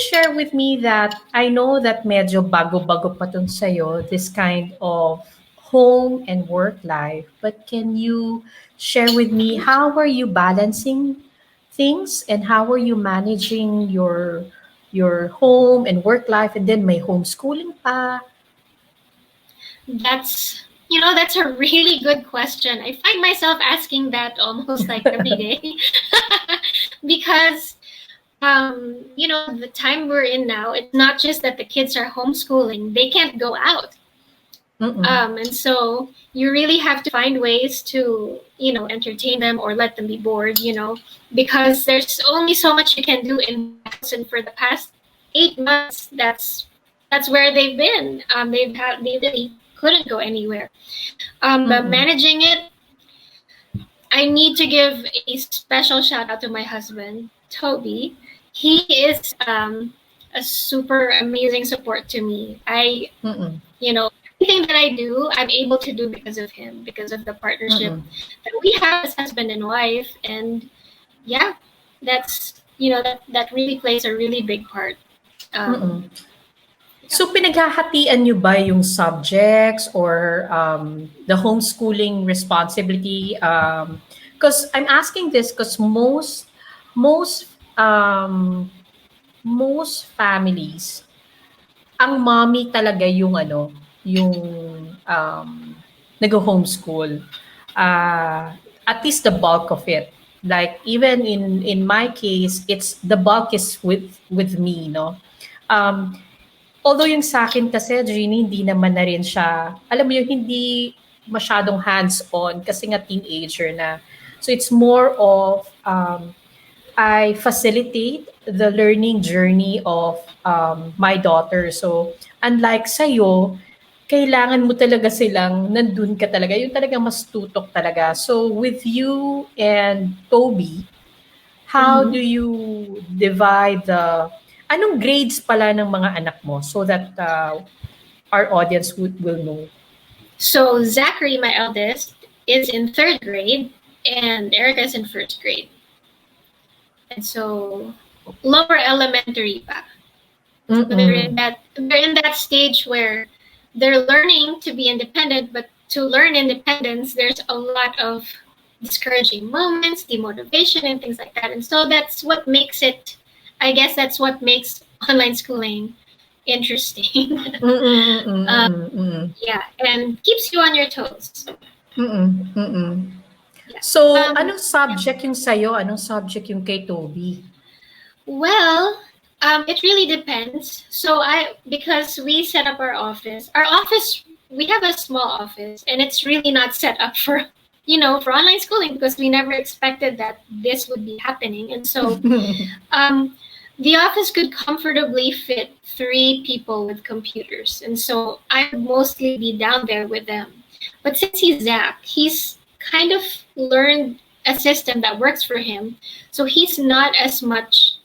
share with me that I know that medyo bago-bago pa tong sa'yo, this kind of home and work life, but can you share with me how are you balancing things and how are you managing your home and work life and then may homeschooling pa? That's a really good question. I find myself asking that almost like every day because the time we're in now, it's not just that the kids are homeschooling, they can't go out. And so you really have to find ways to, entertain them or let them be bored, because there's only so much you can do in the house. And for the past 8 months, that's where they've been. They really couldn't go anywhere. But managing it, I need to give a special shout out to my husband, Toby. He is a super amazing support to me. Everything that I do, I'm able to do because of him, because of the partnership that we have as husband and wife. And yeah, that's, that really plays a really big part. So pinaghahatian niyo ba yung subjects or the homeschooling responsibility? Because I'm asking this because most families, ang mommy talaga yung nag-homeschool. At least the bulk of it. Like even in my case, it's the bulk is with me, no. Although yung sa akin kasi, Jeannie, hindi naman na rin siya, alam mo yung hindi masyadong hands-on kasi nga teenager na. So it's more of, I facilitate the learning journey of my daughter. So unlike sa'yo, kailangan mo talaga silang nandun ka talaga. Yung talaga mas tutok talaga. So with you and Toby, how do you divide anong grades pala ng mga anak mo so that our audience will know? So Zachary, my eldest, is in 3rd grade and Erica is in 1st grade. And so lower elementary pa. So they're in that stage where they're learning to be independent, but to learn independence, there's a lot of discouraging moments, demotivation, and things like that. And so that's what makes it, I guess that's what makes online schooling interesting. Yeah, and keeps you on your toes. Yeah. So, anong subject yung sa'yo? Anong subject yung kay Toby? Well, it really depends. So because we set up our office, we have a small office, and it's really not set up for online schooling because we never expected that this would be happening. And so the office could comfortably fit 3 people with computers. And so I would mostly be down there with them. But since he's Zach, he's kind of learned a system that works for him. So he's not as much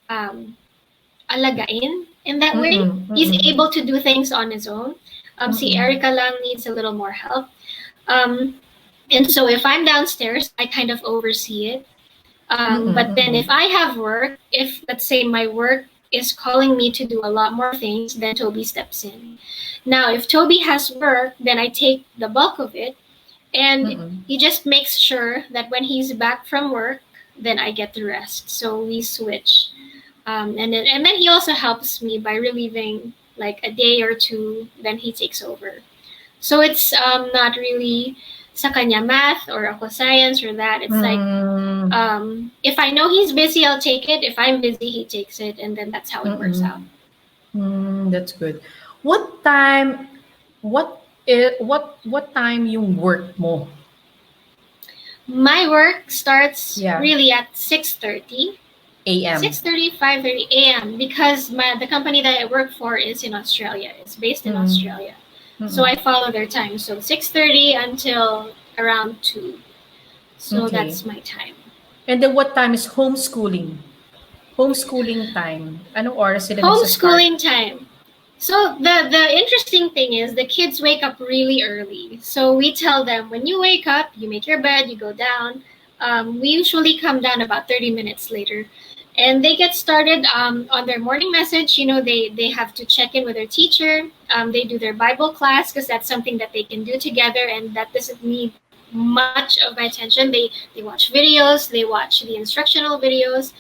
alagain in that way. He's able to do things on his own. Si Erica lang needs a little more help. And so if I'm downstairs, I kind of oversee it. But then if I have work, if let's say my work is calling me to do a lot more things, then Toby steps in. Now, if Toby has work, then I take the bulk of it. And he just makes sure that when he's back from work, then I get the rest. So we switch. And then he also helps me by relieving like a day or two, then he takes over. So it's not really sa kanya math or ako science or that. It's like if I know he's busy, I'll take it. If I'm busy, he takes it, and then that's how it works out. That's good. What time yung work mo? My work starts really at 6:30 a.m. 6:30, 5:30 a.m. because the company that I work for is in Australia. It's based in Australia. So I follow their time. So 6:30 until around 2. So that's my time. And then what time is homeschooling? Homeschooling time. Anong oras sila Homeschooling time. So the interesting thing is the kids wake up really early. So we tell them when you wake up, you make your bed, you go down. We usually come down about 30 minutes later. And they get started on their morning message. They have to check in with their teacher. They do their Bible class because that's something that they can do together, and that doesn't need much of my attention. They watch videos, they watch the instructional videos,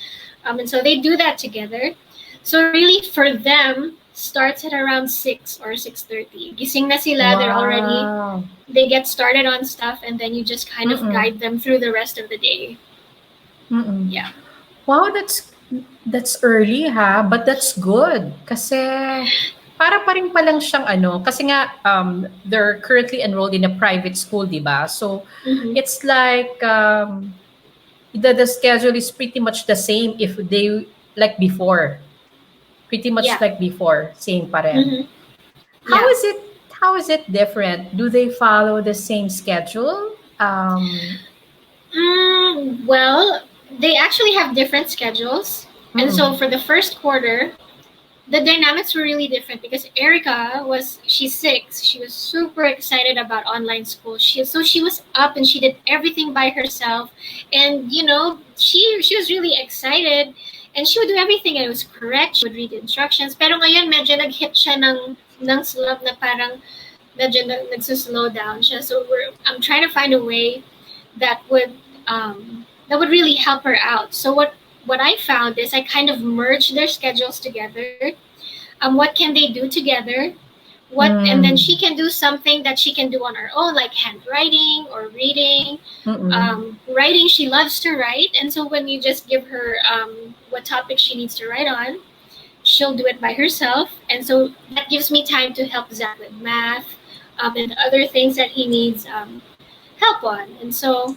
and so they do that together. So really, for them, starts at around 6 or 6:30. Gising na sila. They're already. Wow. They get started on stuff, and then you just kind of guide them through the rest of the day. Mm-mm. Yeah. Wow, that's early ha, but that's good. Kasi para pa rin pa lang siyang kasi nga they're currently enrolled in a private school, 'di ba? So it's like the schedule is pretty much the same if they like before. Pretty much Yeah. like before, same pa rin. How Yeah. is it different? Do they follow the same schedule? Well, they actually have different schedules. And so for the first quarter, the dynamics were really different because Erica she's 6. She was super excited about online school. She was up and she did everything by herself. And she was really excited and she would do everything and it was correct. She would read the instructions. Pero ngayon medyo nag-hit siya ng slump na parang medyo nagsuslow down siya. So I'm trying to find a way that would really help her out. So what I found is I kind of merged their schedules together. What can they do together? And then she can do something that she can do on her own, like handwriting or reading. Writing, she loves to write, and so when you just give her what topic she needs to write on, she'll do it by herself. And so that gives me time to help Zach with math and other things that he needs help on. And so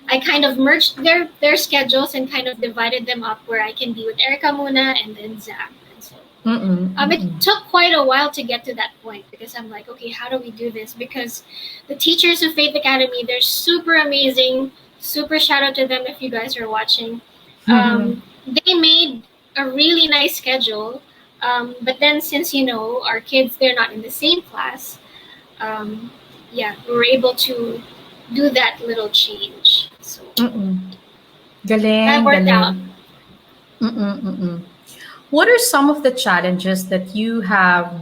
I kind of merged their schedules and kind of divided them up where I can be with Erica muna and then Zach. And so it took quite a while to get to that point because I'm like, okay, how do we do this? Because the teachers of Faith Academy, they're super amazing. Super shout out to them if you guys are watching. They made a really nice schedule. But then since, our kids, they're not in the same class, we were able to do that little change. So galing, that worked out. What are some of the challenges that you have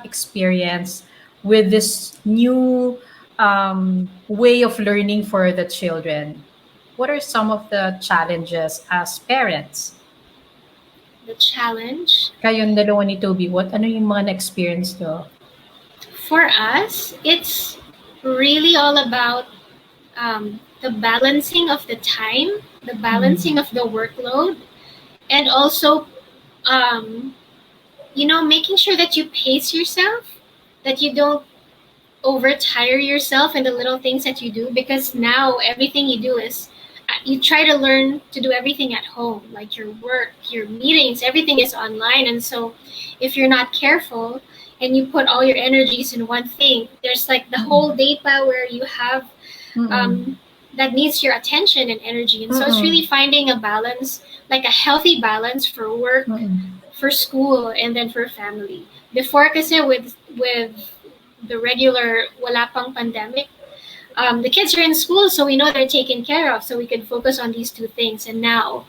experienced with this new way of learning for the children? What are some of the challenges as parents? The challenge? Kayong dalawa ni Toby, ano yung mga na-experience nyo? For us, it's really all about the balancing of the time, the balancing of the workload, and also, making sure that you pace yourself, that you don't overtire yourself in the little things that you do, because now everything you do is you try to learn to do everything at home, like your work, your meetings, everything is online. And so if you're not careful and you put all your energies in one thing, there's like the whole day where you have that needs your attention and energy. And so it's really finding a balance, like a healthy balance for work, for school, and then for family. Before kasi with the regular wala pang pandemic, the kids are in school, so we know they're taken care of, so we can focus on these two things. And now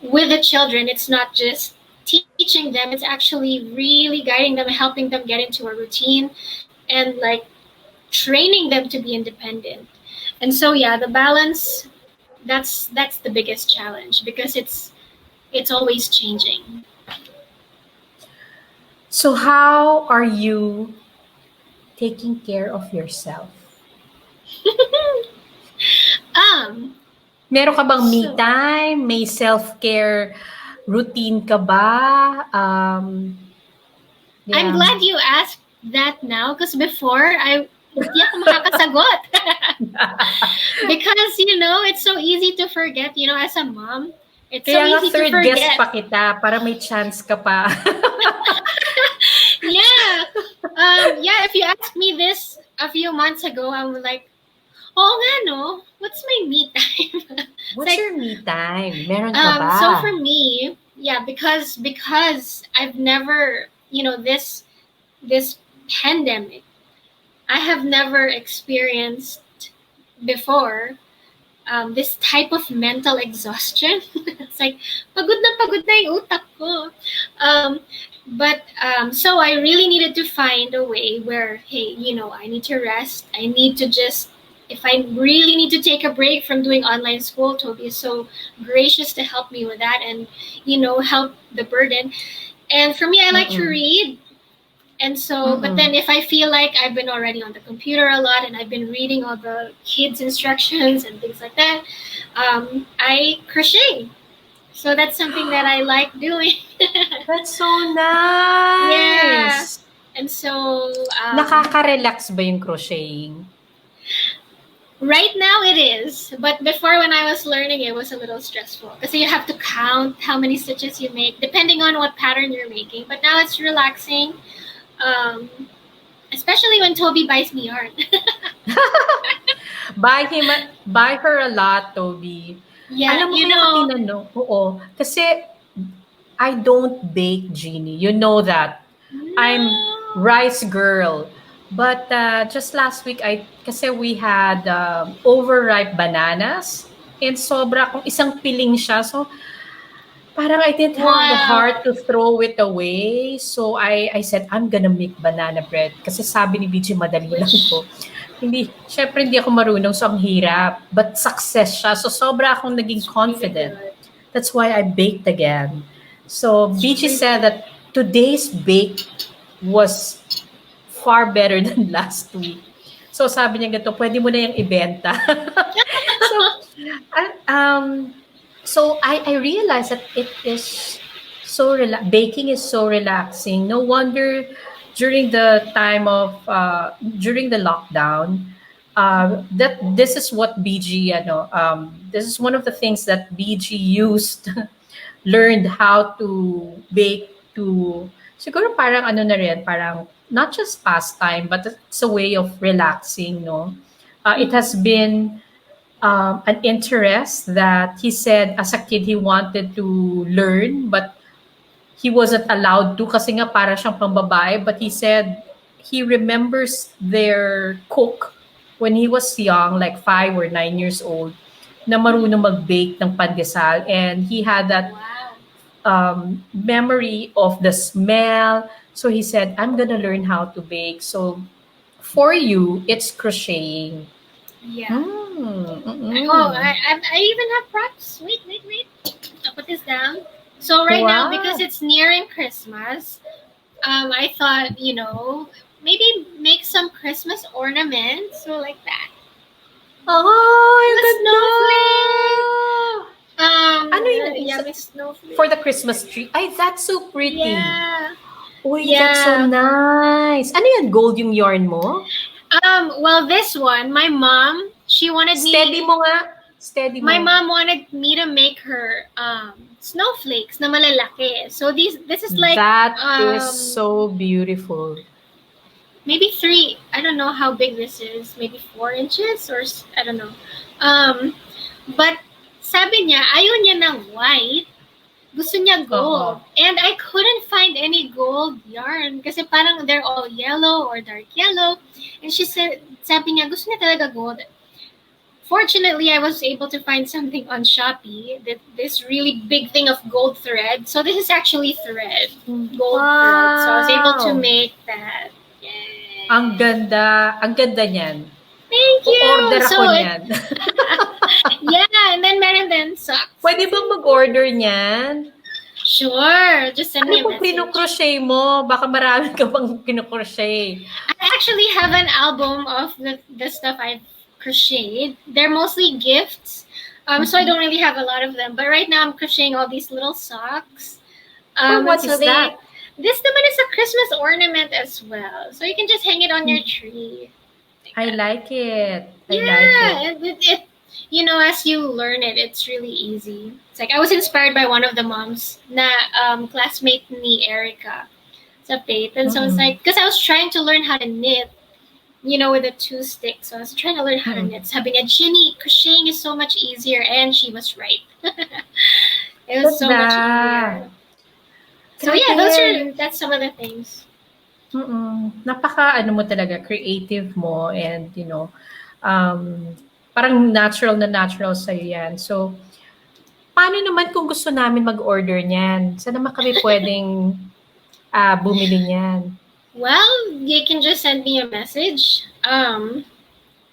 with the children, it's not just teaching them, it's actually really guiding them, helping them get into a routine and like training them to be independent. And so the balance, that's the biggest challenge because it's always changing. So how are you taking care of yourself? Meron ka bang me time? May self-care routine ka ba? I'm glad you asked that now because before hindi ako makakasagot. Because, it's so easy to forget, as a mom. It's Kaya so easy to forget. Kaya third guest pa kita para may chance ka pa. If you asked me this a few months ago, I was like, what's my me time? What's your me time? Meron ka ba? So for me, because I've never, this pandemic, I have never experienced before this type of mental exhaustion. It's like, pagod na yung utak ko. So I really needed to find a way where, hey, I need to rest. I need to just, if I really need to take a break from doing online school, Toby is so gracious to help me with that and, help the burden. And for me, I like to Mm-mm. read. And so, but then if I feel like I've been already on the computer a lot and I've been reading all the kids' instructions and things like that, I crochet. So that's something that I like doing. That's so Yeah. nice. And so, Nakaka-relax ba yung crocheting? right now it is. But before, when I was learning, it was a little stressful because you have to count how many stitches you make depending on what pattern you're making. But now it's relaxing. Especially when Toby buys me yarn. Buy her a lot, Toby. Yeah, Alam mo kaya ko tinanong? Oo. Kasi I don't bake, Jeannie. You know that. I'm No. rice girl. But just last week, kasi we had overripe bananas. And sobra kung isang piling siya. So, parang I didn't have the heart to throw it away. So, I said, I'm gonna make banana bread. Kasi sabi ni BG, madali lang to. Syempre hindi ako marunong, so ang hirap. But success siya. So, sobra akong naging confident. Really good. That's why I baked again. So, BG said that today's bake was far better than last week. So, sabi niya ganito, pwede mo na yung ibenta. so, I realized that it is so baking is so relaxing. No wonder during the time of during the lockdown, that this is what BG this is one of the things that BG used learned how to bake to siguro parang ano na rin, parang not just pastime but it's a way of relaxing, no. It has been an interest that he said as a kid he wanted to learn but he wasn't allowed to kasi nga para siyang pambabae, but he said he remembers their cook when he was young, like 5 or 9 years old, na marunong mag-bake ng pandesal, and he had that memory of the smell. So he said, I'm gonna learn how to bake. So for you, it's crocheting. Yeah. Mm-mm. Oh, I even have props. Wait. I'll put this down. So right now, because it's nearing Christmas, I thought, maybe make some Christmas ornaments. So like that. Oh, snowflake. Ano yun? Yeah, snowflake. For the Christmas tree. Ay, that's so pretty. Yeah. Uy, that's so nice. Ano yan? Gold yung yarn mo? Well, this one, my mom, she wanted me... Steady mo nga. Steady mo. My mom wanted me to make her snowflakes na malalaki. So this is like... That is so beautiful. Maybe 3, I don't know how big this is. Maybe 4 inches or I don't know. But sabi niya, ayaw niya ng white. Gusto niya gold. And I couldn't find any gold yarn kasi parang they're all yellow or dark yellow. And she said, sabi niya, gusto niya talaga gold. Fortunately, I was able to find something on Shopee, this really big thing of gold thread. So this is actually thread, gold thread. So I was able to make that. Yay. Ang ganda niyan. Thank you. Order ako niyan. Yeah, and then meron din socks. Pwede bang mag-order niyan? Sure. Just send me a Ano kung message. pinocrochet mo? Baka marami ka bang pinocrochet. I actually have an album of the stuff I've crocheted. They're mostly gifts. So I don't really have a lot of them. But right now I'm crocheting all these little socks. What is that? This naman is a Christmas ornament as well. So you can just hang it on your tree. I like it. It as you learn it, it's really easy. It's like I was inspired by one of the moms na classmate ni Erica sa Faith. And so it's like, because I was trying to learn how to knit, with the 2 sticks. So I was trying to learn how to knit. Sabi niya, Ginny, crocheting is so much easier. And she was right. It was so much easier. So yeah, that's some of the things. Napaka mo talaga, creative mo, and Parang natural na natural sa'yo yan. So, paano naman kung gusto namin mag-order niyan? Saan naman kami pwedeng bumili niyan? Well, you can just send me a message.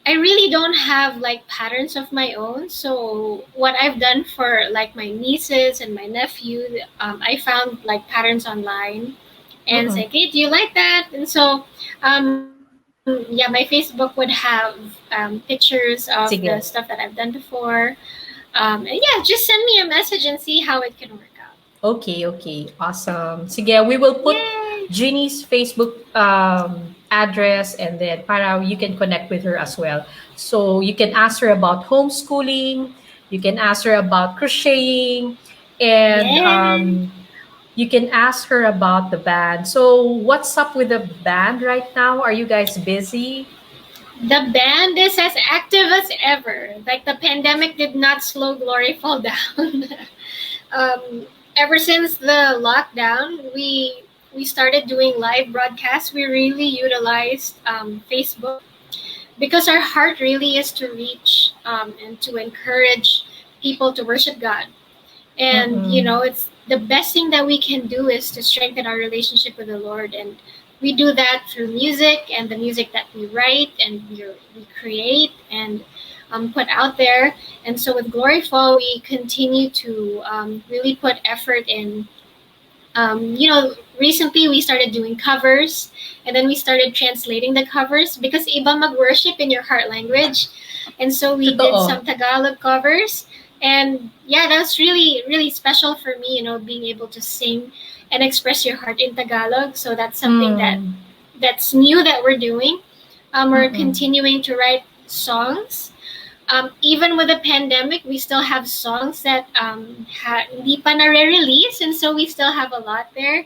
I really don't have like patterns of my own. So what I've done for like my nieces and my nephew, I found like patterns online and Mm-mm. say, "Hey, do you like that?" And so, yeah, my Facebook would have pictures of the stuff Sige. that I've done before. And yeah, just send me a message and see how it can work out. Okay, okay. Awesome. Sige, we will put Yay! Jeannie's Facebook address and then para you can connect with her as well. So you can ask her about homeschooling, you can ask her about crocheting, and Yay! you can ask her about the band. So what's up with the band right now? Are you guys busy? The band is as active as ever. Like the pandemic did not slow Glory Fall down. Ever since the lockdown, we started doing live broadcasts. We really utilized Facebook because our heart really is to reach and to encourage people to worship God. And you Mm-mm. know, it's the best thing that we can do is to strengthen our relationship with the Lord, and we do that through music and the music that we write and we create and put out there. And so with Glory Fall, we continue to really put effort in. Recently we started doing covers, and then we started translating the covers because iba mag-worship in your heart language. And so we did Totoo. some Tagalog covers. And yeah, that was really, really special for me, being able to sing and express your heart in Tagalog. So that's something Mm. that's new that we're doing. We're Mm-mm. continuing to write songs. Even with the pandemic, we still have songs that hindi pa nare-release, and so we still have a lot there.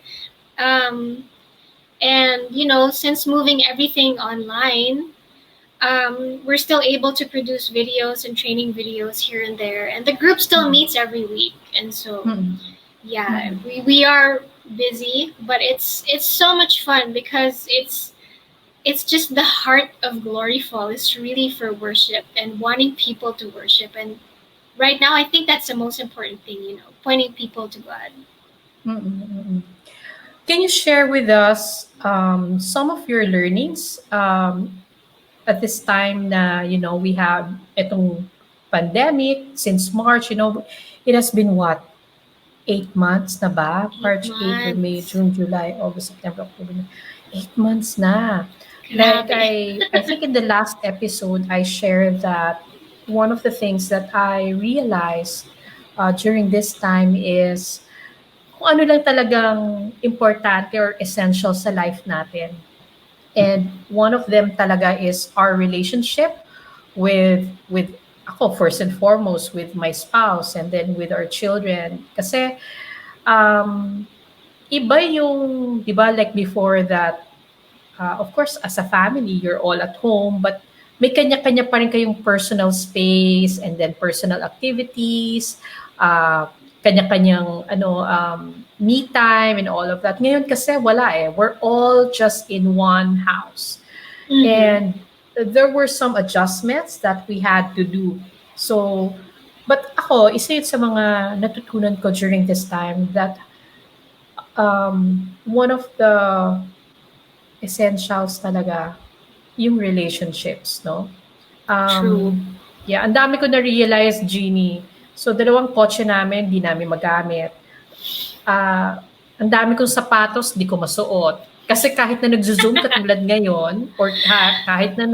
Um, and since moving everything online, we're still able to produce videos and training videos here and there, and the group still Mm. meets every week. And so, Mm-mm. yeah, Mm-mm. we are busy, but it's so much fun because it's just the heart of Glory Fall is really for worship and wanting people to worship. And right now, I think that's the most important thing, pointing people to God. Mm-mm. Mm-mm. Can you share with us some of your learnings at this time na, we have itong pandemic since March, it has been what, 8 months na ba? Eight March, April, May, months. June, July, August, September, October. 8 months na. Like Grabe. I think in the last episode, I shared that one of the things that I realized during this time is kung ano lang talagang importante or essential sa life natin. And one of them talaga is our relationship with ako first and foremost with my spouse and then with our children. Kasi um, iba yung, di ba, like before that, of course, as a family, you're all at home, but may kanya-kanya pa rin kayong personal space and then personal activities, uh, kanya-kanyang me time and all of that. Ngayon kasi wala eh. We're all just in one house. Mm-hmm. And there were some adjustments that we had to do. So, but ako, isa yun sa mga natutunan ko during this time that one of the essentials talaga yung relationships, no? True. Yeah, ang dami ko na-realize, Jeannie. So, dalawang kotse namin, di namin magamit. Ang dami kong sapatos, di ko masuot. Kasi kahit na nag-zoom katulad ngayon, or kahit na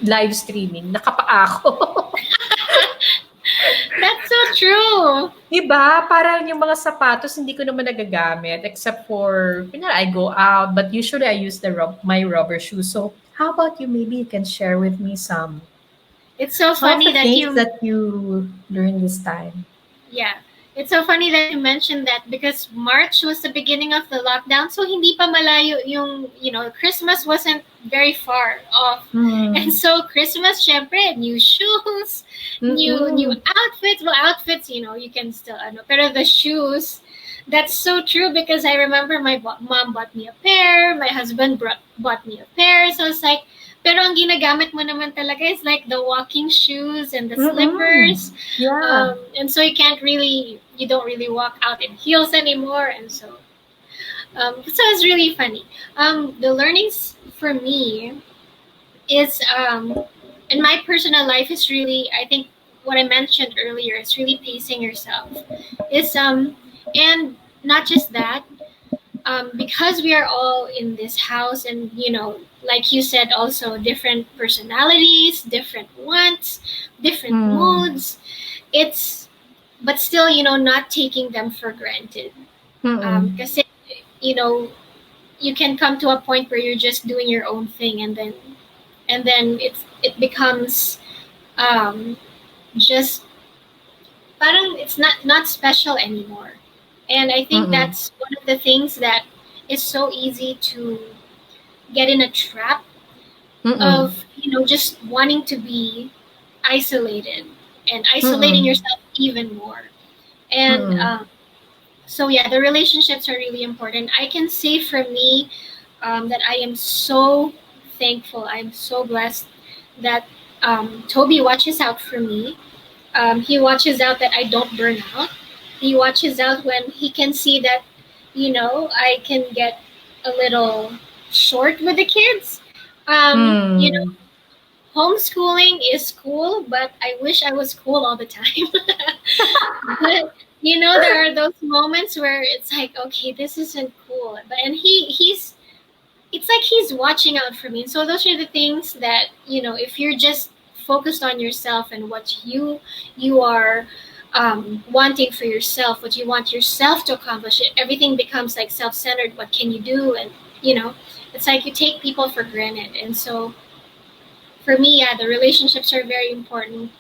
live streaming, nakapaa ako. That's so true. Diba? Parang yung mga sapatos, hindi ko naman nagagamit except for, I go out, but usually I use my rubber shoes. So, how about you? Maybe you can share with me It's so some of funny the that things you that you learned this time. Yeah. It's so funny that you mentioned that because March was the beginning of the lockdown, so hindi pa malayo yung, Christmas wasn't very far off. And Mm. so Christmas, syempre, new shoes, new Mm-mm. outfits. Well, outfits, you can still, pero the shoes, that's so true because I remember my mom bought me a pair, my husband bought me a pair, so it's like, Pero ang ginagamit mo naman talaga is like the walking shoes and the Mm-mm. slippers. Yeah. And so you don't really walk out in heels anymore. And so it's really funny. The learnings for me is, in my personal life is really, I think what I mentioned earlier is really pacing yourself. Is and not just that, because we are all in this house, and like you said, also different personalities, different wants, different Mm. moods. It's But still, not taking them for granted. Mm-mm. Because you know you can come to a point where you're just doing your own thing, and then it becomes, um, just parang it's not special anymore. And I think Mm-mm. that's one of the things that is so easy to get in a trap Mm-mm. of, just wanting to be isolated and isolating Mm-mm. yourself even more. And Mm-mm. so yeah, the relationships are really important. I can say for me, that I am so thankful. I'm so blessed that, Toby watches out for me. He watches out that I don't burn out. He watches out when he can see that, I can get a little short with the kids. Mm. Homeschooling is cool, but I wish I was cool all the time. But there are those moments where it's like, okay, this isn't cool. But and he's it's like he's watching out for me. And so those are the things that, if you're just focused on yourself and what you are, wanting for yourself, what you want yourself to accomplish, everything becomes like self-centered. What can you do? And you know, it's like you take people for granted. And so for me, yeah, the relationships are very important.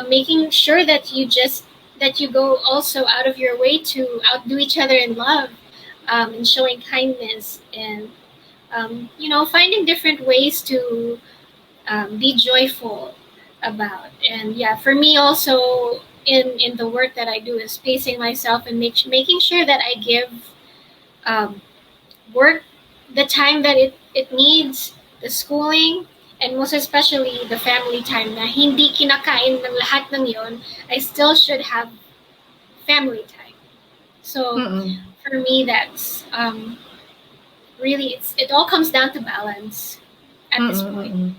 Making sure that you go also out of your way to outdo each other in love, and showing kindness, and finding different ways to, be joyful about. And yeah, for me also, in the work that I do, is pacing myself and making sure that I give, um, work the time that it needs, the schooling, and most especially the family time, na hindi kinakain ng lahat ng yon, I still should have family time. So Mm-mm. for me, that's, really, it all comes down to balance at this Mm-mm. point. Mm-mm.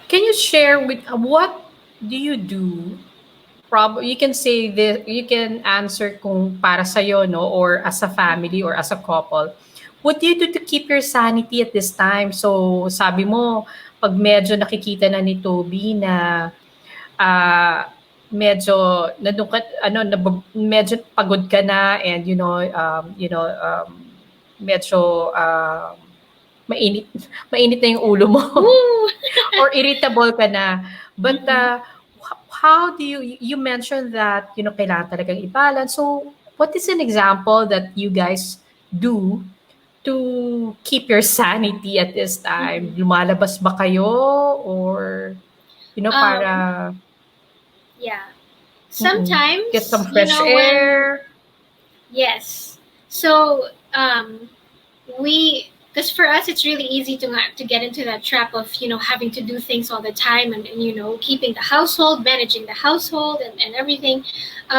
Can you share with what do you do? You can say this, you can answer kung para sa'yo, no, or as a family or as a couple. What do you do to keep your sanity at this time? So, sabi mo, pag medyo nakikita na ni Toby na medyo medyo pagod ka na, and medyo mainit mainit na yung ulo mo Woo! or irritable ka na. But Mm-mm. how do you mentioned that kailangan talagang i-balance. So what is an example that you guys do to keep your sanity at this time? Mm-mm. Lumalabas ba kayo, or Um, para yeah. get some Sometimes, fresh when air? yes. So, because for us, it's really easy to get into that trap of, having to do things all the time, and keeping the household, managing the household, and everything.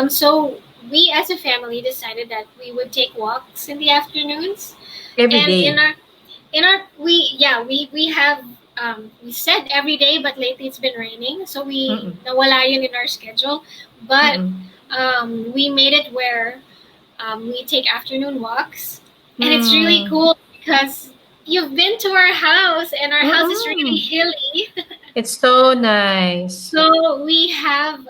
So we as a family decided that we would take walks in the afternoons, Every and day. we have, we said every day, but lately it's been raining, so we Mm-mm. nawala yun in our schedule. But, Mm-mm. we made it where, we take afternoon walks, and it's really Mm. cool because you've been to our house, and our house is really Mm-mm. hilly. It's so nice. So we have,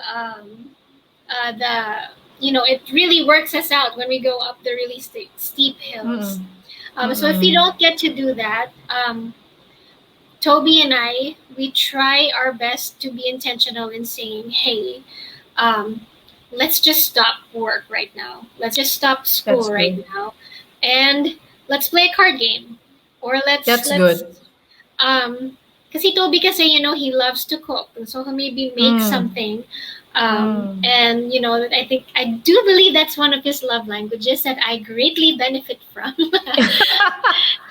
the it really works us out when we go up the really steep hills. Mm-mm. So if you Mm-mm. don't get to do that, Toby and I, we try our best to be intentional in saying, hey, um, let's just stop work right now. Let's just stop That's school right good. now, and let's play a card game, or That's let's good. um, kasi Toby kasi, he loves to cook, and so he maybe make Mm. something, Mm. And I think I do believe that's one of his love languages that I greatly benefit from.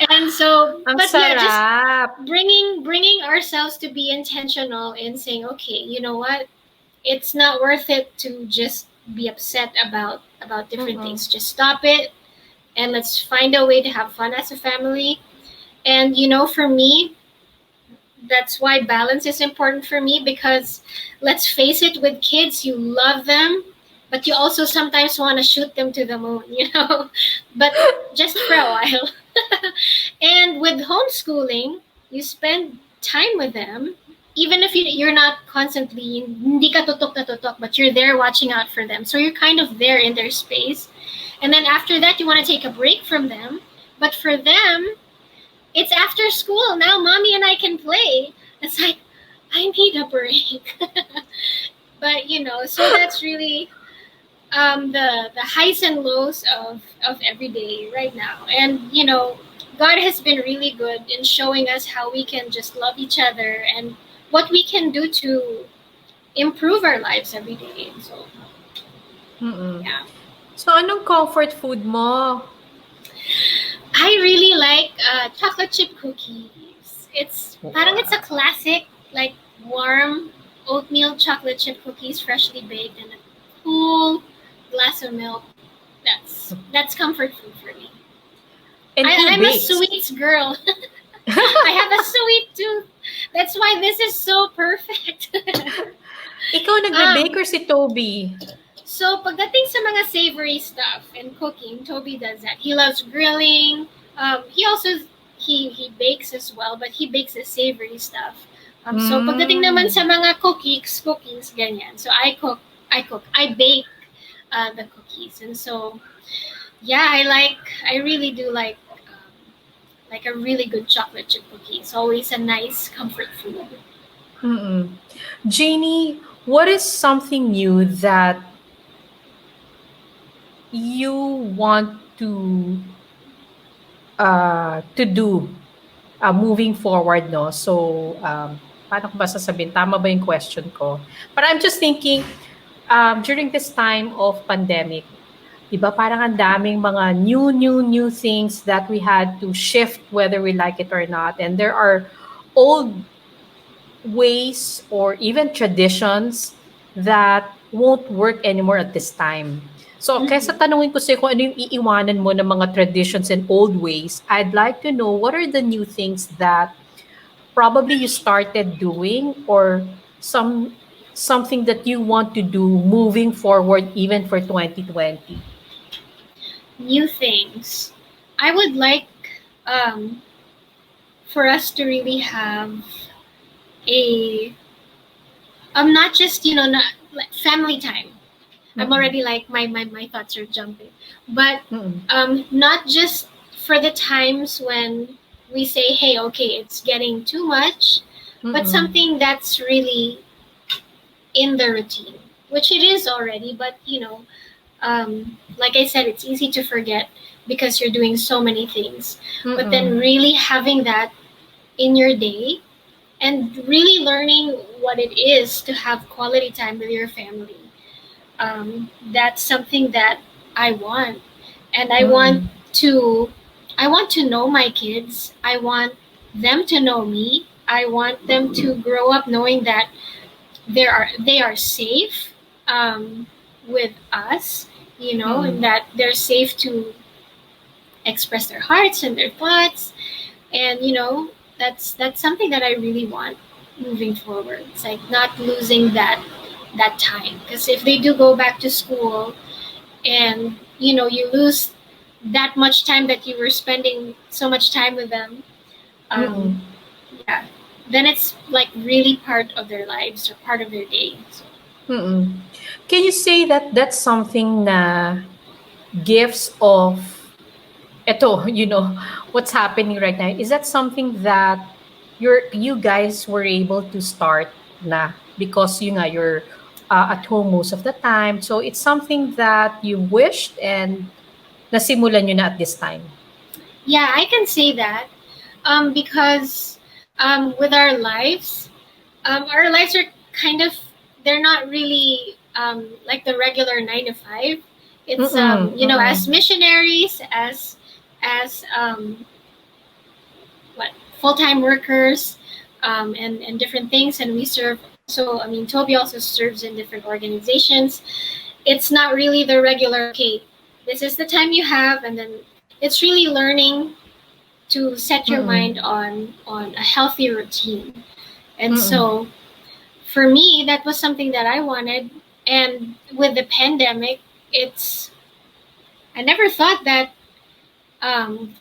And so, Ang but yeah, just sarap. bringing ourselves to be intentional in saying, okay, you know what, it's not worth it to just be upset about different Mm-mm. things. Just stop it, and let's find a way to have fun as a family. And for me, that's why balance is important for me, because let's face it, with kids, you love them, but you also sometimes want to shoot them to the moon, but just for a while. And with homeschooling, you spend time with them, even if you're not constantly, hindi ka tutok na tutok, but you're there watching out for them. So you're kind of there in their space. And then after that, you want to take a break from them. But for them, it's after school. Now mommy and I can play. It's like, I need a break. But so that's really the highs and lows of every day right now. And God has been really good in showing us how we can just love each other and what we can do to improve our lives every day. So Mm-mm. yeah. So, anong comfort food mo? I really like chocolate chip cookies. It's a Wow. classic, like warm oatmeal chocolate chip cookies, freshly baked, and a cool glass of milk. That's comfort food for me. And who I'm a bakes? sweets girl. I have a sweet tooth. That's why this is so perfect. Ikaw nagbe-bake um, or si Toby? So, pagdating sa mga savory stuff and cooking, Toby does that. He loves grilling. He also he bakes as well, but he bakes the savory stuff. So pagdating naman Mm. sa mga cookies, ganyan. So I bake the cookies, and so yeah, I really do like a really good chocolate chip cookie. It's always a nice comfort food. Mm-mm. Janie, what is something new that you want to do moving forward, no? So, paano ko ba sasabihin? Tama ba yung question ko? But I'm just thinking, during this time of pandemic, di ba parang ang daming mga new things that we had to shift whether we like it or not. And there are old ways or even traditions that won't work anymore at this time. So, kaysa Mm-hmm. tanungin ko sa'yo kung ano yung iiwanan mo ng mga traditions and old ways, I'd like to know what are the new things that probably you started doing or something that you want to do moving forward even for 2020. New things. I would like um, for us to really have a not just not like family time. I'm Mm-mm. already like my thoughts are jumping, but Mm-mm. not just for the times when we say, hey, okay, it's getting too much, but Mm-mm. something that's really in the routine, which it is already. But like I said, it's easy to forget because you're doing so many things. But then Mm-mm. really having that in your day and really learning what it is to have quality time with your family. That's something that I want, and Mm-mm. to I want to know my kids. I want them to know me. I want them to grow up knowing that they are safe with us, and Mm-mm. that they're safe to express their hearts and their thoughts, and that's something that I really want moving forward. It's like not losing that time, because if they do go back to school and you lose that much time that you were spending so much time with them, Mm-mm. um yeah, then it's like really part of their lives or part of their day. So, Mm-mm. Can you say that that's something na gifts of eto, what's happening right now? Is that something that you guys were able to start na because you're at home most of the time. So it's something that you wished and nasimulan nyo na at this time. yeah, I can say that because with our lives are kind of they're not really like the regular 9 to 5. It's Mm-mm, as mm-mm, missionaries, as what full-time workers, and different things, and we serve also. I mean, Toby also serves in different organizations. It's not really the regular, okay, this is the time you have, and then it's really learning to set your mm-mm, mind on a healthy routine. And mm-mm, so for me, that was something that I wanted. And with the pandemic, it's I never thought that,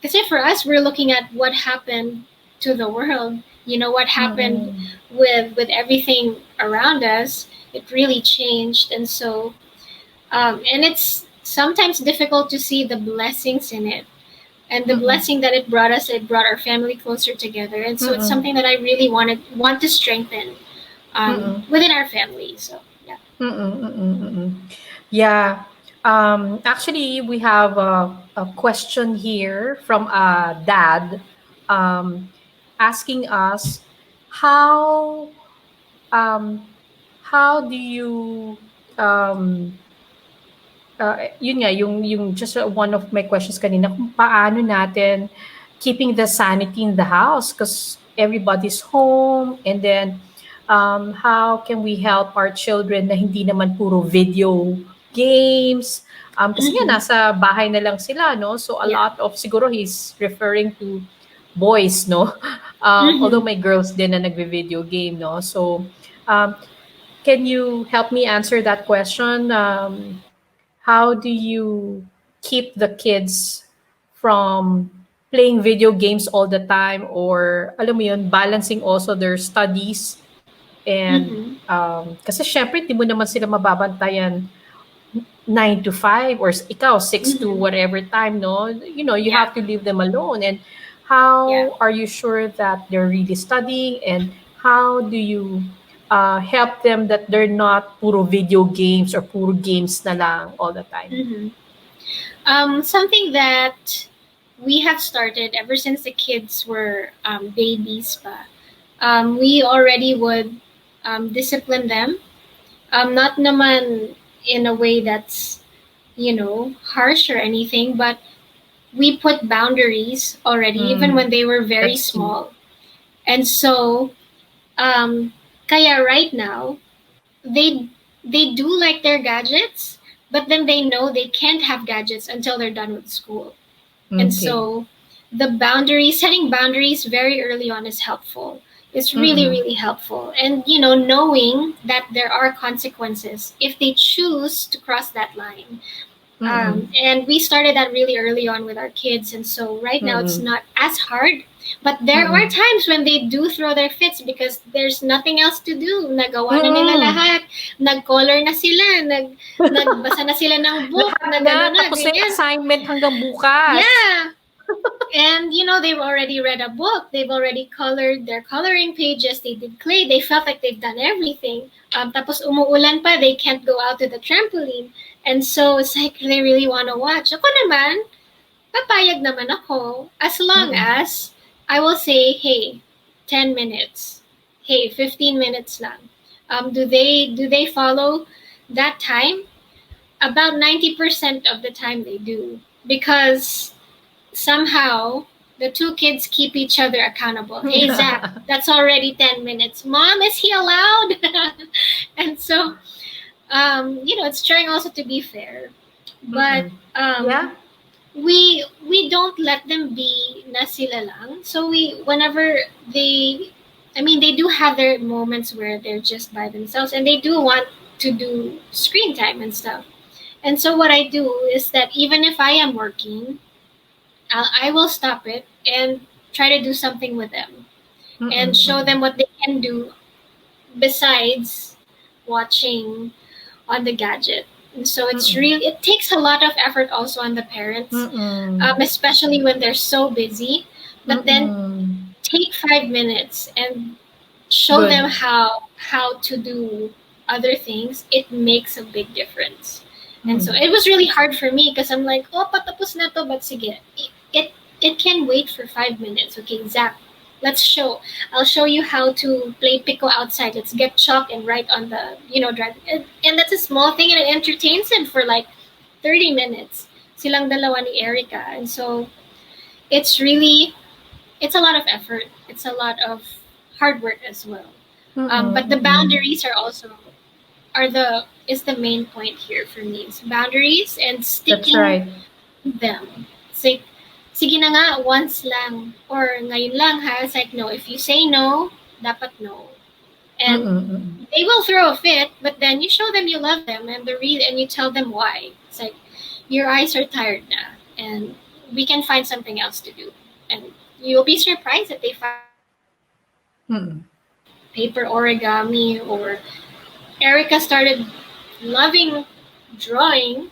because for us, we're looking at what happened to the world. What happened mm-mm, with everything around us. It really changed, and so and it's sometimes difficult to see the blessings in it, and the mm-mm, blessing that it brought us. It brought our family closer together, and so it's mm-mm, something that I really want to strengthen mm-mm, within our family. So yeah. mm-mm, mm-mm, mm-mm. Yeah. Actually, we have a question here from a dad um, asking us how um, how do you yun nga, yung just one of my questions kanina, kung paano natin keeping the sanity in the house because everybody's home and then how can we help our children na hindi naman puro video games kasi nga Mm-hmm. nasa bahay na lang sila no so a Yeah. lot of siguro he's referring to boys no although Mm-hmm. may girls din na nagve-video game no so um, can you help me answer that question how do you keep the kids from playing video games all the time or alam mo yun, balancing also their studies and Mm-hmm. kasi syempre hindi mo naman sila mababantayan 9 to 5 or ikaw 6 to Mm-hmm. whatever time no you Yeah. have to leave them alone and Yeah. how are you sure that they're really studying and how do you help them that they're not puro video games or puro games na lang all the time. Mm-hmm. Something that we have started ever since the kids were babies, pa. We already would discipline them. Not naman in a way that's harsh or anything, but we put boundaries already, even Mm, when they were very that's cute. small. And so, um, kaya right now, they they do like their gadgets, but then they know they can't have gadgets until they're done with school. And Okay. so setting boundaries very early on is helpful. It's really, Mm-mm. really helpful. And, knowing that there are consequences if they choose to cross that line. Mm-mm. And we started that really early on with our kids. And so right now it's Mm-mm. not as hard. But there are Mm-mm. times when they do throw their fits because there's nothing else to do. Nagawa na nila Mm-mm. lahat. Nag-color na sila. Nagbasa na sila ng book. Lahat Na na, gano'n na, tapos na yung ganyan. assignment hanggang bukas. Yeah. And they've already read a book. They've already colored their coloring pages. They did clay. They felt like they've done everything. Tapos umuulan pa, they can't go out to the trampoline. And so it's like they really want to watch. Ako naman, papayag naman ako as long Mm-mm. as I will say, hey, 10 minutes. Hey, 15 minutes lang. Do they follow that time? About 90% of the time they do, because somehow the two kids keep each other accountable. Hey, Zach, that's already 10 minutes. Mom, is he allowed? And so, it's trying also to be fair. But Mm-mm. Yeah. we don't let them be na sila lang. So whenever they do have their moments where they're just by themselves and they do want to do screen time and stuff. And so what I do is that even if I am working, I will stop it and try to do something with them and Mm-mm. show Mm-mm. them what they can do besides watching on the gadget. And so Mm-mm. it takes a lot of effort also on the parents, Mm-mm. especially when they're so busy. But then Mm-mm. take 5 minutes and show them Good. how to do other things. It makes a big difference. And so Mm. it was really hard for me because I'm like, oh, patapos na to, but sige, it it can wait for 5 minutes. Okay, Zach, I'll show you how to play pico outside. Let's get chalk and write on the, drive. And that's a small thing, and it entertains him for like 30 minutes. Silang dalawa ni Erica. And so it's really, it's a lot of effort. It's a lot of hard work as well. But the boundaries are also, is the main point here for me. It's boundaries and That's sticking right. to them. It's like, sige na nga, once lang. Or ngayon lang ha. It's like, no, if you say no, dapat no. And they will throw a fit, but then you show them you love them and and you tell them why. It's like, your eyes are tired now, and we can find something else to do. And you'll be surprised that they find paper origami, or Erica started loving drawing,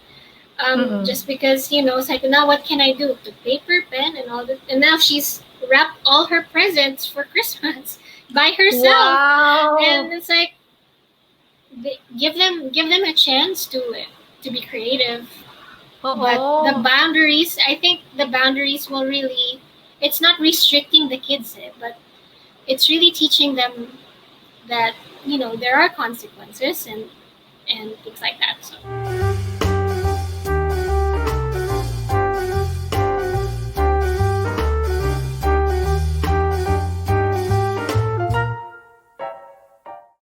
just because, it's like, now what can I do? The paper, pen, and all that. And now she's wrapped all her presents for Christmas by herself. Wow. And it's like, give them a chance to be creative. But the boundaries, I think the boundaries will really, it's not restricting the kids, but it's really teaching them that, there are consequences and things like that. So